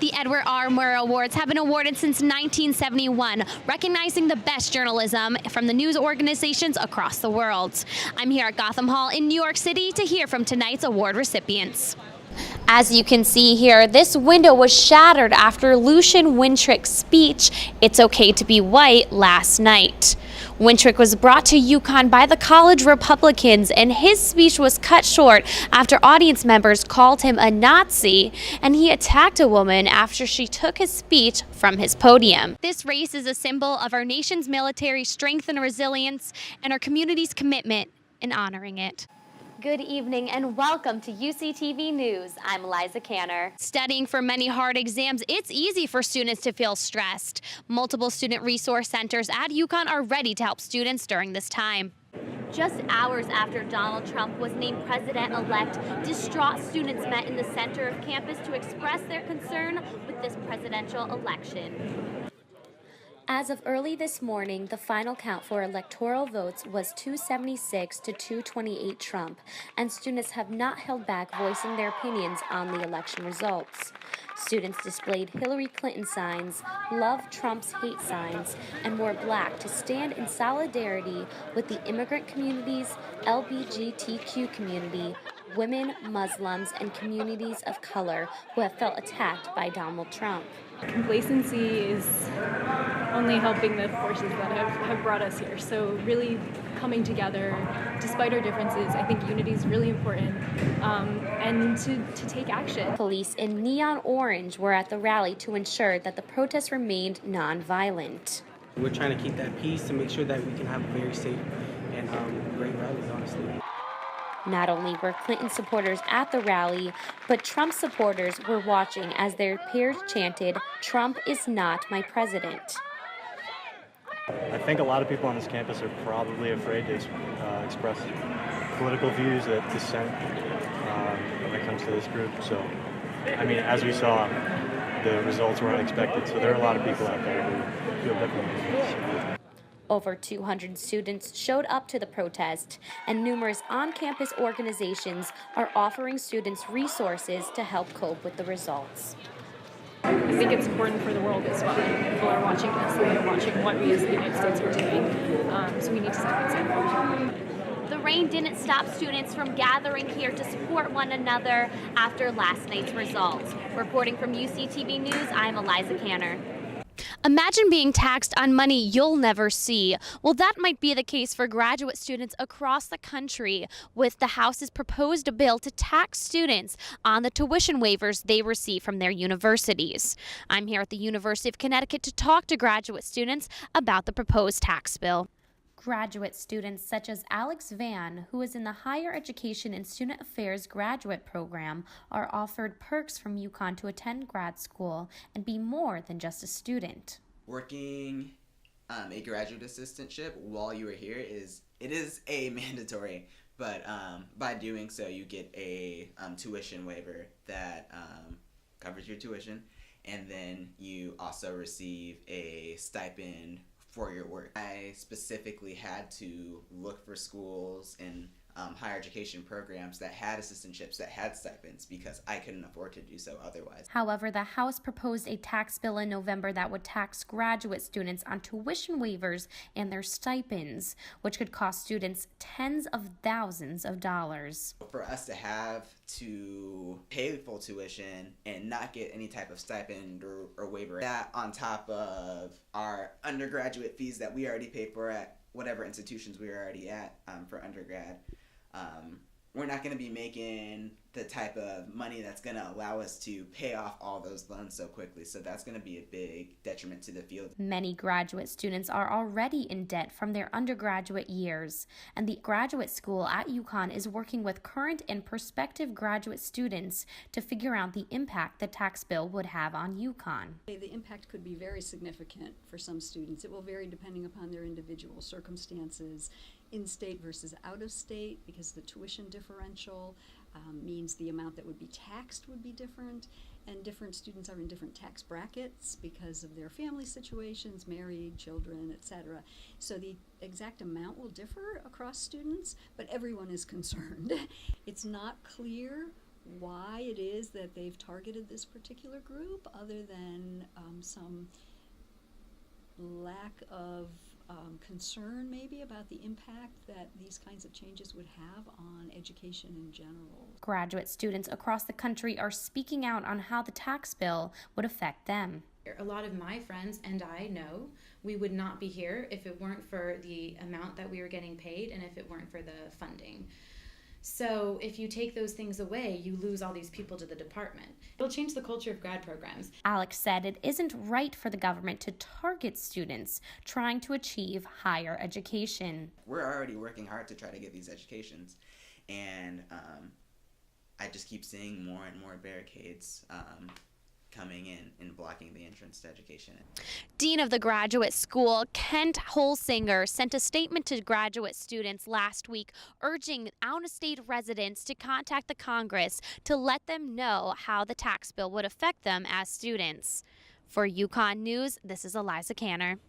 The Edward R. Murrow Awards have been awarded since 1971, recognizing the best journalism from the news organizations across the world. I'm here at Gotham Hall in New York City to hear from tonight's award recipients. As you can see here, this window was shattered after Lucian Wintrick's speech, "It's Okay to Be White," last night. Wintrick was brought to UConn by the college Republicans, and his speech was cut short after audience members called him a Nazi, and he attacked a woman after she took his speech from his podium. This race is a symbol of our nation's military strength and resilience, and our community's commitment in honoring it. Good evening and welcome to UCTV News. I'm Eliza Canner. Studying for many hard exams, it's easy for students to feel stressed. Multiple student resource centers at UConn are ready to help students during this time. Just hours after Donald Trump was named president-elect, distraught students met in the center of campus to express their concern with this presidential election. As of early this morning, the final count for electoral votes was 276 to 228 Trump, and students have not held back voicing their opinions on the election results. Students displayed Hillary Clinton signs, Love Trump's hate signs, and wore black to stand in solidarity with the immigrant communities, LGBTQ community, women, Muslims, and communities of color who have felt attacked by Donald Trump. Complacency is only helping the forces that have brought us here. So really coming together, despite our differences, I think unity is really important, and to take action. Police in neon orange were at the rally to ensure that the protests remained nonviolent. We're trying to keep that peace and make sure that we can have a very safe and great rallies, honestly. Not only were Clinton supporters at the rally, but Trump supporters were watching as their peers chanted, "Trump is not my president." I think a lot of people on this campus are probably afraid to express political views that dissent when it comes to this group. So, I mean, as we saw, the results were unexpected. So there are a lot of people out there who feel differently. Over 200 students showed up to the protest, and numerous on-campus organizations are offering students resources to help cope with the results. I think it's important for the world as well. People are watching us, and they're watching what we as the United States are doing, so we need to set an example. The rain didn't stop students from gathering here to support one another after last night's results. Reporting from UCTV News, I'm Eliza Canner. Imagine being taxed on money you'll never see. Well, that might be the case for graduate students across the country, with the House's proposed bill to tax students on the tuition waivers they receive from their universities. I'm here at the University of Connecticut to talk to graduate students about the proposed tax bill. Graduate students such as Alex Van, who is in the Higher Education and Student Affairs graduate program, are offered perks from UConn to attend grad school and be more than just a student. Working a graduate assistantship while you are here is a mandatory, but by doing so you get a tuition waiver that covers your tuition, and then you also receive a stipend for your work. I specifically had to look for schools and higher education programs that had assistantships, that had stipends, because I couldn't afford to do so otherwise. However, the House proposed a tax bill in November that would tax graduate students on tuition waivers and their stipends, which could cost students tens of thousands of dollars. For us to have to pay full tuition and not get any type of stipend or waiver, that on top of our undergraduate fees that we already pay for at whatever institutions we are already at for undergrad, we're not going to be making the type of money that's going to allow us to pay off all those loans so quickly. So that's going to be a big detriment to the field. Many graduate students are already in debt from their undergraduate years, and the graduate school at UConn is working with current and prospective graduate students to figure out the impact the tax bill would have on UConn. The impact could be very significant for some students. It will vary depending upon their individual circumstances, in-state versus out-of-state, because the tuition differential means the amount that would be taxed would be different, and different students are in different tax brackets because of their family situations, married, children, etc. So the exact amount will differ across students, but everyone is concerned. It's not clear why it is that they've targeted this particular group, other than some lack of concern maybe about the impact that these kinds of changes would have on education in general. Graduate students across the country are speaking out on how the tax bill would affect them. A lot of my friends and I know we would not be here if it weren't for the amount that we were getting paid and if it weren't for the funding. So if you take those things away, you lose all these people to the department. It'll change the culture of grad programs. Alex said it isn't right for the government to target students trying to achieve higher education. We're already working hard to try to get these educations, and I just keep seeing more and more barricades coming in and blocking the entrance to education. Dean of the graduate school, Kent Holsinger, sent a statement to graduate students last week urging out-of-state residents to contact the Congress to let them know how the tax bill would affect them as students. For UConn News, this is Eliza Canner.